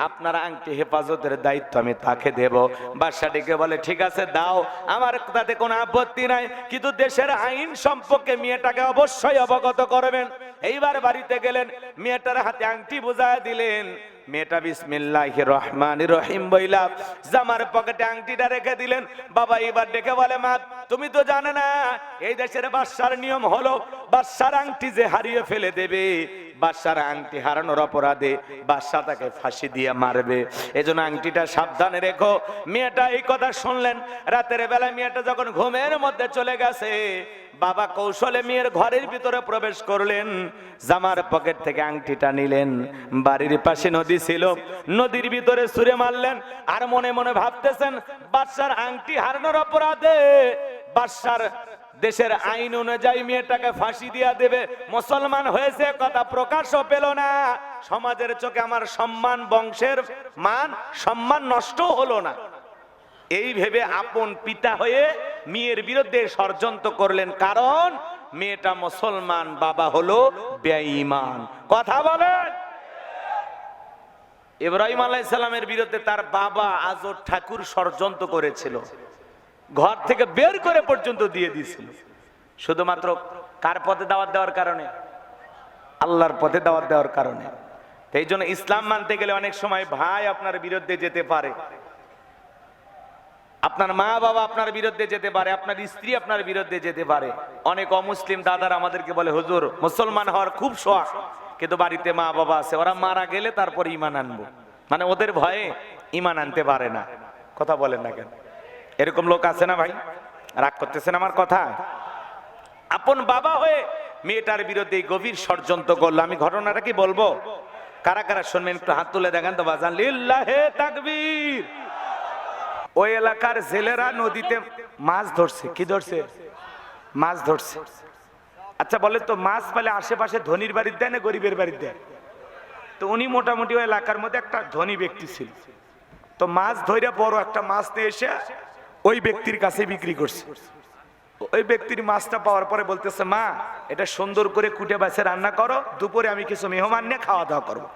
আপনার আংটি হেফাজতের দায়িত্ব আমি তাকে দেব। বাদশা ডেকে বলে, ঠিক আছে দাও, আমার তাতে কোনো আপত্তি নাই, কিন্তু দেশের আইন সম্পর্কে মেয়েটাকে অবশ্যই অবগত করবেন। এইবার বাড়িতে গেলেন, মেয়েটার হাতে আংটি বুঝায় দিলেন। মেয়েটা বিসমিল্লাহির রহমানির রহিম বইলা জামার পকেটে আংটিটা রেখে দিলেন। বাবা এবার ডেকে বলে, মা তুমি তো জানো না, এই দেশের বাদশার নিয়ম হলো বাদশার আংটি যে হারিয়ে ফেলে দেবে, বাদশার আংটি হারানোর অপরাধে বাদশা তাকে ফাঁসি দিয়ে মারবে, এজন্য আংটিটা সাবধানে রেখো। মেয়েটা এই কথা শুনলেন। রাতের বেলা মেয়েটা যখন ঘুমের মধ্যে চলে গেছে, বাবা কৌশলে মেয়ের ঘরের ভিতরে প্রবেশ করলেন, জামার পকেট থেকে আংটিটা নিলেন। বাড়ির পাশে নদী ছিল, নদীর ভিতরে ছুঁড়ে মারলেন। আর মনে মনে ভাবতেছেন, বাদশার আংটি হারানোর অপরাধে বাদশার দেশের আইন অনুযায়ী মেয়েটাকে ফাঁসি দিয়া দেবে। মুসলমান হয়েছে কথা প্রকাশও পেল না, সমাজের চোখে আমার সম্মান, বংশের মান সম্মান নষ্ট হলো না। এই ভেবে আপন পিতা হয়ে মেয়ের বিরুদ্ধে ষড়যন্ত্র করলেন, কারণ মেয়েটা মুসলমান, বাবা হলো বেঈমান। কথা বলেন। ইব্রাহিম আলাইহিস সালামের বিরুদ্ধে তার বাবা আজর ঠাকুর ষড়যন্ত্র করেছিল, ঘর থেকে বের করে পর্যন্ত দিয়ে দিয়েছিল, শুধুমাত্র কার পথে দাওয়াত দেওয়ার কারণে? আল্লাহর পথে দাওয়াত দেওয়ার কারণে। এই জন্য ইসলাম মানতে গেলে অনেক সময় ভাই আপনার বিরুদ্ধে যেতে পারে, আপনার মা বাবা আপনার বিরুদ্ধে যেতে পারে, আপনার স্ত্রী আপনার বিরুদ্ধে যেতে পারে। অনেক অমুসলিম দাদারা আমাদেরকে বলে, হুজুর মুসলমান হওয়ার খুব শখ, কিন্তু বাড়িতে মা বাবা আছে, ওরা মারা গেলে তারপর ঈমান আনবো, মানে ওদের ভয়ে ঈমান আনতে পারে না। কথা বলেন না কেন? এরকম লোক আছে না ভাই? রাগ করতেছেন আমার কথা? আপন বাবা হয়ে মেয়েটার বিরুদ্ধে গভীর ষড়যন্ত্র করলো। আমি ঘটনাটা কি বলবো, কারা কারা শুনবেন একটু হাত তুলে দেখেন তো বাজান। লিল্লাহে তাকবীর। ওই এলাকার জেলেরা নদীতে মাছ ধরছে। কি ধরছে? মাছ ধরছে। আচ্ছা বলে তো, মাছ পেলে আশেপাশে ধনীর বাড়ির দেয় না গরিবের বাড়ির দেয়? তো উনি মোটামুটি ওই এলাকার মধ্যে একটা ধনী ব্যক্তি ছিল, তো মাছ ধরে বড় একটা মাছ নিয়ে এসে ওই ব্যক্তির কাছে বিক্রি করছে। ওই ব্যক্তির মাছটা পাওয়ার পরে বলতেছে, মা এটা সুন্দর করে কুটে বাছে রান্না করো, দুপুরে আমি কিছু মেহমান নিয়ে খাওয়া দাওয়া করবো।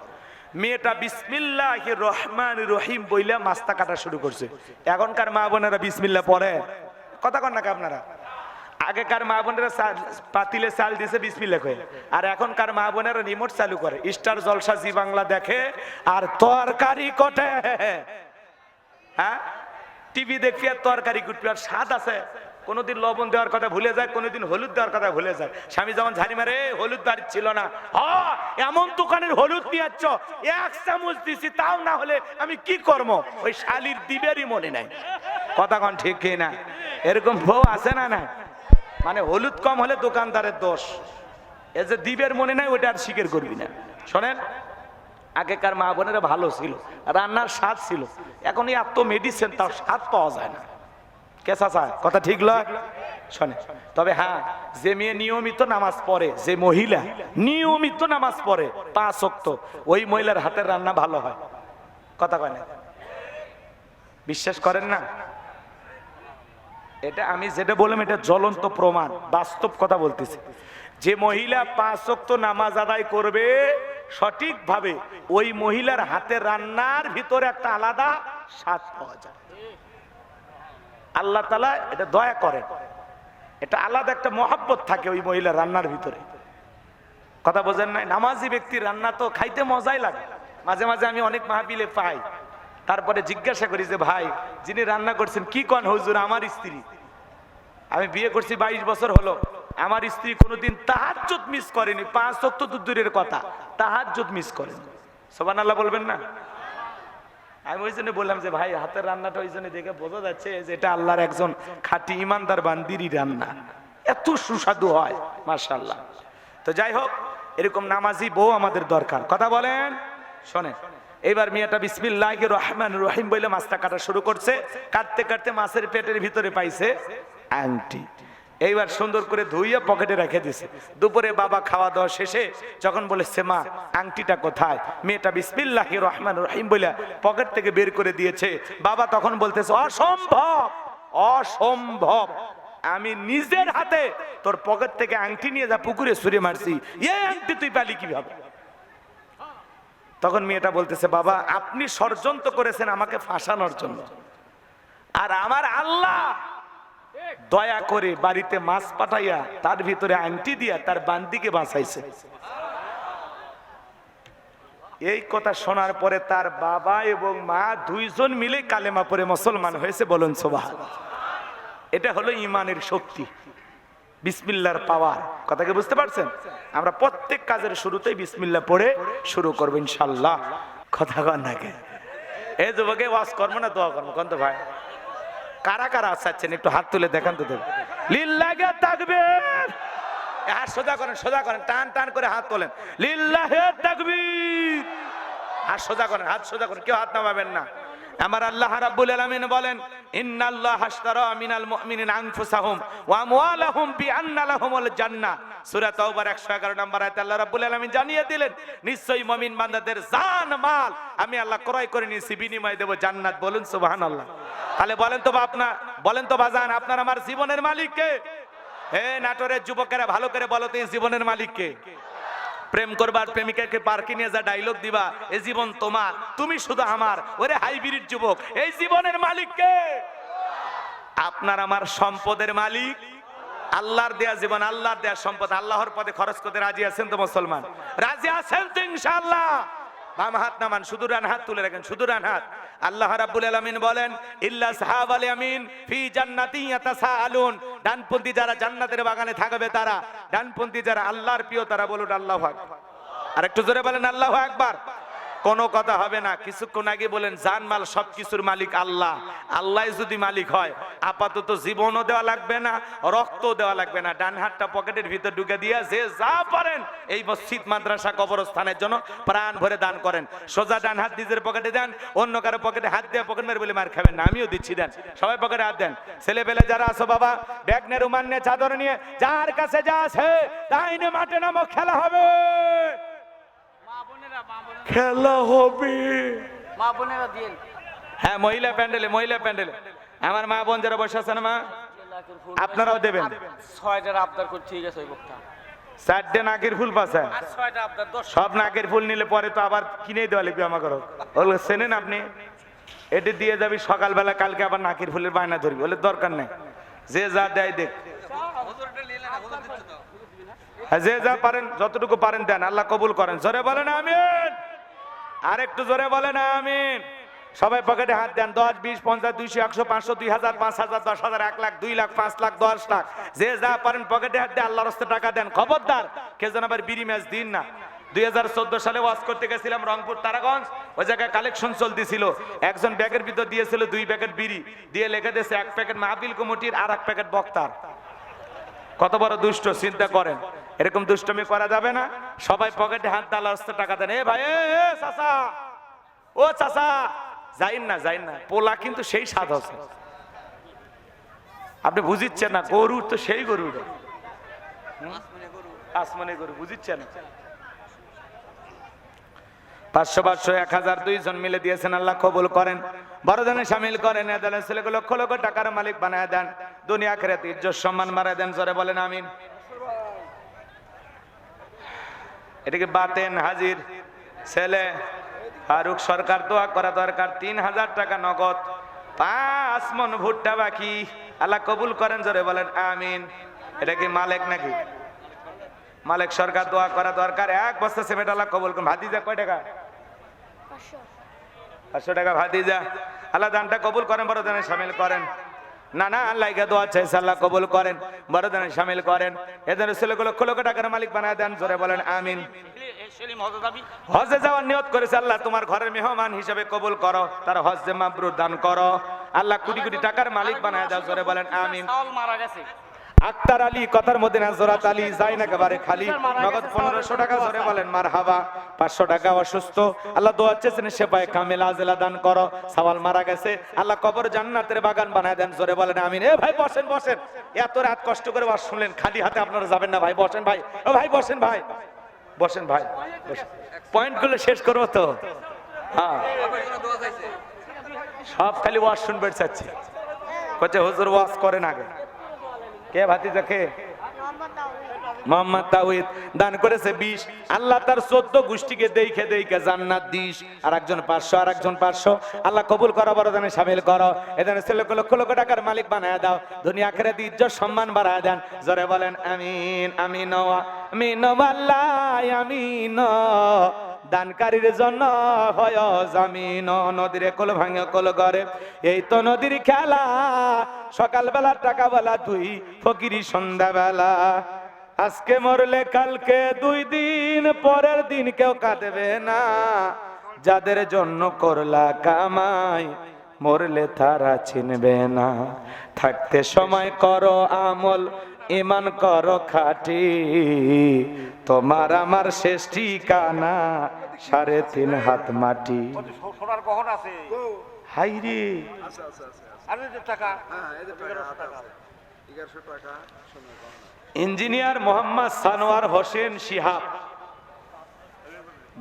মেয়েটা বিসমিল্লাহির রহমানির রহিম বইলা মাছটা কাটা শুরু করছে। এখনকার মা বোনেরা বিসমিল্লাহ পড়ে? কথা কন না আপনারা? আগেকার মা বোনেরা পাতিলে চাল দিছে বিসমিল্লাহ কয়ে, আর এখনকার মা বোনেরা রিমোট চালু করে, স্টার জলসা জি বাংলা দেখে আর তরকারি কটে। হ্যাঁ, টিভি দেখি আর তরকারি কুটবে, আর স্বাদ আছে। কোনোদিন লবণ দেওয়ার কথা ভুলে যায়, কোনোদিন হলুদ দেওয়ার কথা ভুলে যায়। স্বামী যখন ঝাড়ি মারে, হলুদ বাড়ি ছিল না, এমন দোকানের হলুদ নিয়ে আসছ, এক চামচ দিছি, তাও না হলে আমি কি করবো? ওই শালির দিবেরই মনে নাই। কথা কন ঠিক কি না? এরকম বউ আছে না? না, মানে হলুদ কম হলে দোকানদারের দোষ, এ যে দিবের মনে নাই ওইটা আর স্বীকার করবি না। শোনেন, আগেকার মা বোনেরা ভালো ছিল, রান্নার স্বাদ ছিল। এখন এত মেডিসিন, তার স্বাদ পাওয়া যায় না। কেসা চায় কথা ঠিক লয়? শোনে, তবে হ্যাঁ, যে মেয়ে নিয়মিত নামাজ পড়ে, যে মহিলা নিয়মিত নামাজ পড়ে 5 ওয়াক্ত, ওই মহিলার হাতের রান্না ভালো হয়। কথা কয় না? বিশ্বাস করেন না? এটা আমি যেটা বললাম এটা জ্বলন্ত প্রমাণ, বাস্তব কথা বলতেছি। যে মহিলা 5 ওয়াক্ত নামাজ আদায় করবে সঠিকভাবে, ওই মহিলার হাতের রান্নার ভিতরে একটা আলাদা স্বাদ পাওয়া যায়। আল্লাহ তাআলা এটা দয়া করেন, এটা আলাদা একটা মহাব্বত থাকে ওই মহিলার রান্নার ভিতরে। কথা বোঝেন নাই? নামাজি ব্যক্তির রান্না তো খাইতে মজাই লাগে। মাঝে মাঝে আমি অনেক মাহফিলে পাই, তারপরে জিজ্ঞাসা করি যে ভাই যিনি রান্না করছেন কি কোন হুজুর? আমার স্ত্রী, আমি বিয়ে করছি 22 বছর হলো, আমার স্ত্রী কোনোদিন তাহাজ্জুদ মিস করেনি। 5 ওয়াক্ত তো দূরের কথা, তাহাজ্জুদ মিস করেনি। সুবহানাল্লাহ বলবেন না? আমি ওই জন্য বললাম যে ভাই হাতের রান্নাটা ওই জন্য দেখে বোঝা যাচ্ছে যে এটা আল্লাহর একজন খাঁটি ইমানদার বান্দিরই রান্না, এত সুস্বাদু হয় মাশাআল্লাহ। তো যাই হোক, এরকম নামাজি বউ আমাদের দরকার। কথা বলেন, শোনেন। এবার মেয়েটা বিসমিল্লাহির রহমানির রহিম বলে মাছটা কাটা শুরু করছে। কাটতে কাটতে মাছের পেটের ভিতরে পাইছে আংটি। এইবার সুন্দর করে ধুইয়া পকেটে রেখে দিছে। দুপুরে বাবা খাওয়া দাওয়া শেষে যখন বলেছে মা আংটিটা কোথায়, মেয়েটা বিসমিল্লাহির রহমানির রহিম বলে পকেট থেকে বের করে দিয়েছে। বাবা তখন বলতেছে অসম্ভব, অসম্ভব, আমি নিজের হাতে তোর পকেট থেকে আংটি নিয়ে যা পুকুরে ছুঁড়ে মারছি, এই আংটি তুই পালি কিভাবে? তখন মেয়েটা বলতেছে বাবা আপনি ষড়যন্ত্র করেছেন আমাকে ফাঁসানোর জন্য, আর আমার আল্লাহ দয়া করে বাড়িতে মাছ পাঠাইয়া তার ভিতরে আংটি দিয়া তার বান্দিকে বাঁচাইছে। এই কথা শোনার পরে তার বাবা এবং মা দুইজন মিলে কালেমা পড়ে মুসলমান হয়েছে। বলুন সুবহানাল্লাহ। এটা হলো ইমানের শক্তি, বিসমিল্লাহর পাওয়ার। কথাকে বুঝতে পারছেন? আমরা প্রত্যেক কাজের শুরুতেই বিসমিল্লাহ পড়ে শুরু করবো ইনশাআল্লাহ। কথা কন নাকি? এই যুবকে ওয়াজ করবো না দোয়া করবো? কোন তো ভাই কারা কারা আছেন একটু হাত তুলে দেখান তো দেব। লিল্লাহি তাকবীর। হাত সোজা করেন, সোজা করেন, টান টান করে হাত তোলেন। লিল্লাহি তাকবীর। হাত সোজা করেন, হাত সোজা করেন, কেউ হাত নামাবেন না। আমার আল্লাহ রাব্বুল আলামিন বলেন ইন্নাল্লাহা আশতারা মিনাল মুমিনিনা আনফুসাহুম ওয়া আমওয়ালাহুম বিআন্না লাহুমুল জান্নাহ। সূরা তাওবার 111 নম্বর আয়াতে আল্লাহ রাব্বুল আলামিন জানিয়ে দিলেন নিশ্চয়ই মুমিন বান্দাদের জান মাল আমি আল্লাহ ক্রয় করে নিয়েছি, বিনিময়ে দেব জান্নাত। বলুন সুবহানাল্লাহ। তাহলে বলেন তো আপনার, বলেন তো বাজান আপনার আমার জীবনের মালিক কে? হে নাটোরের যুবকেরা ভালো করে বলো তো এই জীবনের মালিক কে? প্রেম করবার প্রেমিকাকে পার্কে নিয়ে যা ডায়লগ দিবা এই জীবন তোমার, তুমি শুধু আমার, ওরে হাইব্রিড যুবক, এই জীবনের মালিক কে? আপনার আমার সম্পদের মালিক আল্লাহর দেয়া জীবন, আল্লাহর দেয়া সম্পদ আল্লাহর পথে খরচ করতে রাজি আছেন তো মুসলমান? রাজি আছেন তো ইনশাআল্লাহ? বাম হাত নামান, শুধু ডান হাত তুলে রাখেন, শুধু ডান হাত। আল্লাহ রাব্বুল আলামিন বলেন ইল্লা সাহাবাল ইয়ামিন ফি জান্নাতি ইয়াতাসাআলুন। ডানপন্থী যারা জান্নাতের বাগানে থাকবে তারা, ডানপন্থী যারা আল্লাহর প্রিয় তারা বলুন আল্লাহু আকবার। আর একটু জোরে বলেন আল্লাহু আকবার। কোনো কথা হবে না। কিছুক্ষণ আগে বলেন জানমাল সবকিছুর মালিক আল্লাহ। আল্লাহ যদি মালিক হয় আপাতত জীবনও দেওয়া লাগবে না, রক্তও দেওয়া লাগবে না। ডান হাতটা পকেটের ভিতর ঢুকে দিয়া যে যা পারেন এই মসজিদ মাদ্রাসা কবরস্থানের জন্য প্রাণ ভরে দান করেন। সোজা ডান হাত নিজের পকেটে দেন, অন্য কারো পকেটে হাত দিয়ে পকেট মেরে বলে মার খাবেন না, আমিও দিচ্ছি দেন। সবাই পকেটে হাত দেন। ছেলে পেলে যারা আছো বাবা ব্যাগ নিয়ে রুমাল নিয়ে চাদর নিয়ে যার কাছে যা আছে তাই নিয়ে মাঠে নামো, খেলা হবে, খেলা হবে। মা বোনেরা দিন। হ্যাঁ মহিলা প্যান্ডেলে, মহিলা প্যান্ডেলে আমার মা বোন যারা বসে আছেন মা আপনারাও দেবেন। 6টার আবদার করে ঠিক আছে ওই বক্তা। 4টে নাকের ফুল পাশে, আর 6টা আবদার 10। সব নাকের ফুল নিলে পরে তো আবার কিনে দেওয়া লাগবে আমাকে। বলে চেনেন আপনি, এটি দিয়ে যাবি সকালবেলা, কালকে আবার নাকের ফুলের বায়না ধরবি। বলে দরকার নেই, যে যা দেয় দেখ, যে যা পারেন যতটুকু পারেন দেন, আল্লাহ কবুল করেন। জোরে বলেন আমিন। আর একটু জোরে বলেন আমিন। সবাই পকেটে হাত দেন। 10, 20, 50, 200, 100, 500, 2000, 5000, 10,000, 1 লাখ, 2 লাখ, 5 লাখ, 10 লাখ, যে যা পারেন পকেটে হাত দিয়ে আল্লাহর রাস্তায় টাকা দেন। খবরদার কে যেন আবার বিড়ি ম্যাচ দিন না। 2014 সালে ওয়াজ করতে গেছিলাম রংপুর তারাগঞ্জ, ওই জায়গায় কালেকশন চলতেছিল। একজন ব্যাগের ভিতর দিয়েছিল 2 প্যাকেট বিড়ি, দিয়ে লেখা দিয়েছে 1 প্যাকেট মাহফিল কমিটির আর 1 প্যাকেট বক্তার। কত বড় দুষ্ট চিন্তা করেন। এরকম দুষ্টমি করা যাবে না। সবাই পকেটে হাত দিয়ে আল্লাহর রাস্তায় টাকা দেন। এ ভাই, এ চাচা, ও চাচা, যাইন না, যাইন না। পোলা কিন্তু সেই স্বাদ আছে, আপনি বুঝিচ্ছেন না। গরুর তো সেই গরু, আসমানে গরু, বুঝিচ্ছেন। 500, 500, 1000, 2 জন মিলে দিয়েছেন, আল্লাহ কবুল করেন, বড় ধরনের সামিল করেন। ছেলেকে লক্ষ লক্ষ টাকার মালিক বানায় দেন। দুনিয়া আখিরাতে ইজ্জত সম্মান বাড়ায় দেন, জোরে বলেন আমিন। এটাকে বাতেন হাজির ছেলে ফারুক সরকার দোয়া করা দরকার। 3000 টাকা নগদ, 5 মন ভুট্টা বাকি, আল্লাহ কবুল করেন, জোরে বলেন আমিন। এটা কি মালিক নাকি? মালিক সরকার দোয়া করা দরকার। 1 বস্তা সিমেন্ট আল্লাহ কবুল করেন। ভাতিজা কয় টাকা? 500 টাকা ভাতিজা, আল্লাহ দানটা কবুল করেন, বড় দানে শামিল করেন। না না আল্লাহকে দোয়া চাইছে, আল্লাহ কবুল করেন, বড় দানে শামিল করেন। এদের ছেলেগুলো লক্ষ লক্ষ টাকার মালিক বানায় দেন, জোরে বলেন আমিন। হজে যাওয়ার নিয়ত করেছে, আল্লাহ তোমার ঘরের মেহমান হিসেবে কবুল করো, তার হজ্জে মাবরুর দান করো, আল্লাহ কোটি কোটি টাকার মালিক বানায় দাও, জোরে বলেন আমিন। মারা গেছে আক্তার আলী কথার মধ্যে নাজরাত আলী যায় না একেবারে খালি, নগদ 1500 টাকা, জোরে বলেন মারহাবা। 500 টাকা অসুস্থ, আল্লাহ দোয়া চেয়েছেন শেফায়ে কামিল আজেলা দান করো। সাওয়াল মারা গেছে, আল্লাহ কবর জান্নাতের বাগান বানায় দেন, জোরে বলেন আমিন। এ ভাই বসেন বসেন, এত রাত কষ্ট করে ওয়াজ শুনলেন, খালি হাতে আপনারা যাবেন না ভাই, বসেন ভাই, ও ভাই বসেন ভাই, বসেন ভাই, পয়েন্টগুলো শেষ করবো তো। হ্যাঁ সব খালি ওয়াজ শুনবে চাচ্ছে, বলছে হুজুর ওয়াজ করেন আগে। কে ভাতিজা কে? মোহাম্মদ তাওহীদ দান করেছে 20, আল্লাহ তার 14 গোষ্ঠীকে দেখে দেখে জান্নাত দিস। আর একজন 500, আর একজন 500, আল্লাহ কবুল করো, বড় দানে শামিল করো। এদের ছেলে লক্ষ লক্ষ টাকার মালিক বানায় দাও, দুনিয়া আখিরাতে ইজ্জত সম্মান বাড়ায় দেন, জোরে বলেন আমিন। আমিন আমিন আল্লাহ আমিন। দানকারীর জন্য হয় জামিন, নদীর কোল ভাঙে কোল করে, এই তো নদীর খেলা, সকালবেলা টাকা বেলা তুই ফকিরি সন্ধ্যাবেলা। আজকে মরলে কালকে 2 দিন, পরের দিন কেউ কাঁদবে না, যাদের জন্য করলা কামাই মরলে তারা চিনবে না। থাকতে সময় করো আমল, ইমান করো খাঁটি, তোমার আমার শেষ ঠিকানা 3.5 হাত মাটি। সোনার গহন আছে হাই রে, আচ্ছা আচ্ছা আচ্ছা আর এদের টাকা হ্যাঁ এদের টাকা আছে 1100 টাকা সোনার গহনা। ইঞ্জিনিয়ার মোহাম্মদ সানোয়ার হোসেন শিহাব,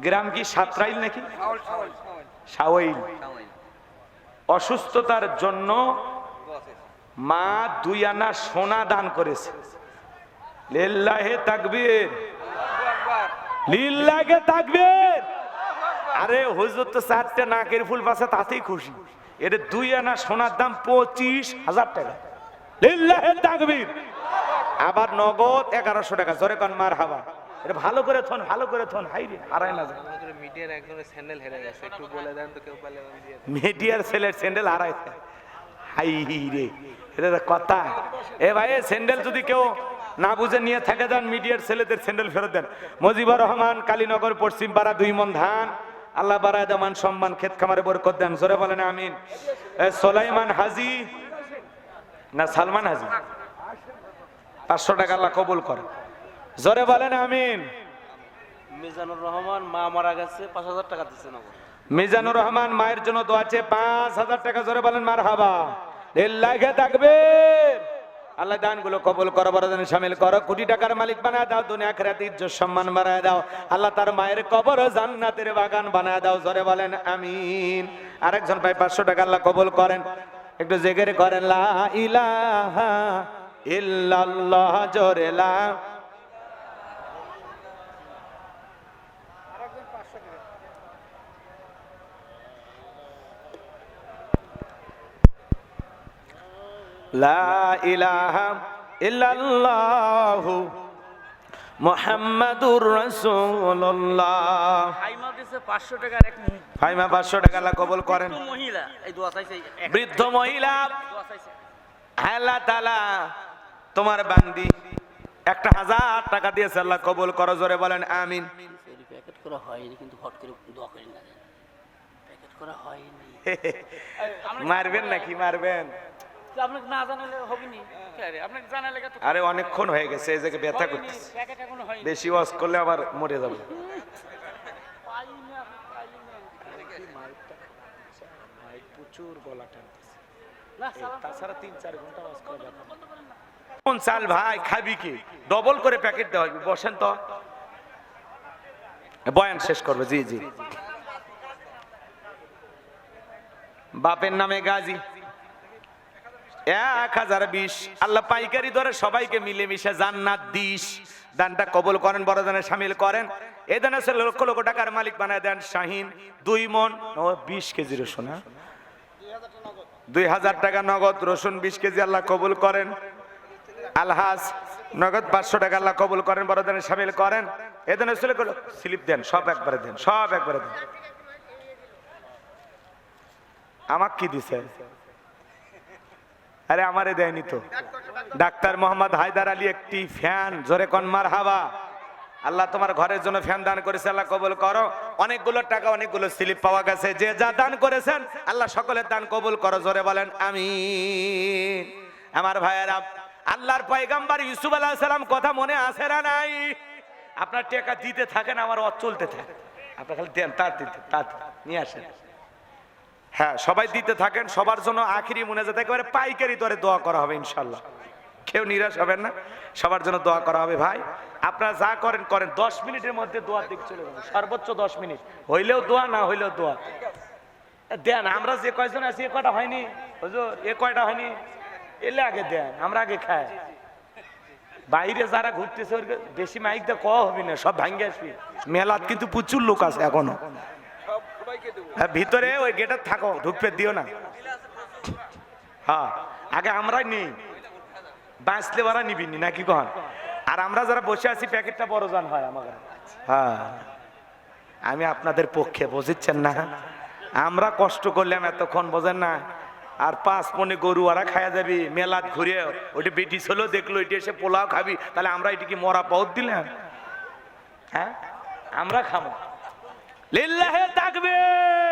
গ্রাম কি সাতরাইল নাকি সাওয়াইল, অসুস্থতার জন্য মা 2 আনা সোনা দান করেছে। লিল্লাহে তাকবীর, লিল্লাহে তাকবীর। আরে হুজুর তো 4টে নাকের ফুল পাশে তাতেই খুশি, এর 2 আনা সোনার দাম 25,000 টাকা। লিল্লাহে তাকবীর। আবার নগদ 1100 টাকা, জোরে কোন মারহাবা। এটা ভালো করে থন, ভালো করে থন, হাই রে হারায় না যায়। মিডিয়ার একজনের স্যান্ডেল হেরে গেছে, একটু বলে দেন তো, কেউ পারলে দিয়ে দেন। মিডিয়ার ছেলের স্যান্ডেল হারাইছে, হাই রে, এটা তো কথা। এ ভাই স্যান্ডেল যদি কেউ না বুঝে নিয়ে থাকে দেন, মিডিয়ার ছেলেদের স্যান্ডেল ফেরত দেন। মুজিবুর রহমান কালীনগর পশ্চিম পাড়া 2 মন ধান, আল্লাহ বাড়ায় দেন মান সম্মান, ক্ষেত খামারে বরকত দেন, জোরে বলেন আমিন। সোলাইমান হাজি না সালমান হাজি, 500 টাকা আল্লাহ কবুল করে, জোরে বলেন আমিন। মিজানুর রহমান মা মারা গেছে, 5000 টাকা দিচ্ছে না। মিজানুর রহমান মায়ের জন্য দোয়া আছে, 5000 টাকা, জোরে বলেন মারহাবা। লিল্লাহে তাকবীর। আল্লাহ দানগুলো কবুল করো, বরদানে শামিল করো, কোটি টাকার মালিক বানায় দাও, দুনিয়া আখিরাতে ইজ্জত সম্মান বাড়ায় দাও। আল্লাহ তার মায়ের কবর জান্নাতের বাগান বানায় দাও, জোরে বলেন আমিন। আরেকজন ভাই 500 টাকা আল্লাহ কবুল করেন, একটু জিকির করেন লা ইলাহা ইল্লাল্লাহ, জোরে লা। লা ইলাহা ইল্লাল্লাহু মুহাম্মাদুর রাসূলুল্লাহ। ফাইমা দিছে 500 টাকার এক ফাইমা 500 টাকা আল্লাহ কবুল করেন। মহিলা এই দোয়া চাইছে, বৃদ্ধ মহিলা, দোয়া চাইছে। আল্লাহ তাআলা তোমার বান্দি 1000 টাকা দিয়েছে, আল্লাহ কবুল করো, জোরে বলেন আমিন। এই প্যাকেট করা হয়নি, কিন্তু হট করে দোয়া করেন না, প্যাকেট করা হয়নি। মারবেন নাকি মারবেন? আপনাকে না জানালে হবে নি, আপনাকে জানালে কত। আরে অনেকক্ষণ হয়ে গেছে, এই জায়গায় ব্যথা করতেছে, প্যাকেট এখনো হয়নি। বেশি ওয়াজ করলে আবার মরে যাবে। প্রচুর গলা টানতেছে, তাছাড়া 3-4 ঘন্টা ওয়াজ করে ব্যথা। কোন চাল ভাই খাবি কি? ডবল করে প্যাকেট দেওয়া হবে। বসেন তো, বয়ান শেষ করবে। জি জি। বাপের নামে গাজী, 1020 আল্লাহ পাইকারি দরে সবাইকে মিলেমিশে জান্নাত দিস। দানটা কবুল করেন, বড় দানে শামিল করেন। এই দানে সে লক্ষ লক্ষ টাকার মালিক বানায় দেন শাহিন। 2 মণ ও 20 কেজি রসুন, 2000 টাকা নগদ রসুন 20 কেজি আল্লাহ কবুল করেন। আলহাজ নগদ 500 টাকা আল্লাহ কবুল করেন, বড় দানে শামিল করেন। এই দানে স্লিপ দেন, সব একবারে দেন, সব একবারে দেন। আমাকে কি দিছে? আরে আমারে দেয়নি তো। ডাক্তার মোহাম্মদ হায়দার আলী একটি ফ্যান, জোরে কোন মারহাবা। আল্লাহ তোমার ঘরের জন্য ফ্যান দান করেছে, আল্লাহ কবুল করো। অনেকগুলো টাকা, অনেকগুলো স্লিপ পাওয়া গেছে। যে যা দান করেছেন আল্লাহ সকলের দান কবুল করো, জোরে বলেন আমিন। আমার ভাইয়েরা, আল্লাহর পয়গম্বর ইউসুফ আলাইহিস সালাম কথা মনে আছে না নাই? আপনার টাকা দিতে থাকেন, আমার চলতে থাকে। আপনি খালি দেন, তার নিয়ে আসেন। হ্যাঁ, সবাই দিতে থাকেন। সবার জন্য আখিরি মুনাজাত একেবারে পাইকারি দরে দোয়া করা হবে ইনশাআল্লাহ। কেউ নিরাশ হবেন না, সবার জন্য দোয়া করা হবে। ভাই আপনারা যা করেন করেন, 10 মিনিটের মধ্যে দোয়ার দিক চলে যাবেন, সর্বোচ্চ 10 মিনিট। হইলেও দোয়া, না হইলেও দোয়া দেন। আমরা যে কয়জন আছি, এ কয়টা হয়নি হুজুর, এ কয়টা হয়নি, এলে আগে দেন, আমরা আগে খাই। বাইরে যারা ঘুরতেছে বেশি মাইক দিয়ে কওয়া হবে না, সব ভাঙ্গে আসবি। মেলাত কিন্তু প্রচুর লোক আছে এখনো। হ্যাঁ, ভিতরে ওই গেটে থাকো, ঢুকতে দিও না। হ্যাঁ, আগে আমরাই নিই, বাঁচলে ওরা নিবিনি নাকি কন? আর আমরা যারা বসে আছি প্যাকেটটা বড় জান হয় আমাদের। হ্যাঁ, আমি আপনাদের পক্ষে, বুঝছেন না? আমরা কষ্ট করলাম এতক্ষণ, বোঝেন না? আর 5 মনে গরু ওরা খায়া যাবি মেলাত ঘুরে, ওইটা বেটি ছিল দেখলো, এটা এসে পোলাও খাবি, তাহলে আমরা এটি কি মরা পথ দিলাম? হ্যাঁ, আমরা খাবো। লিল্লাহে তাকবীর।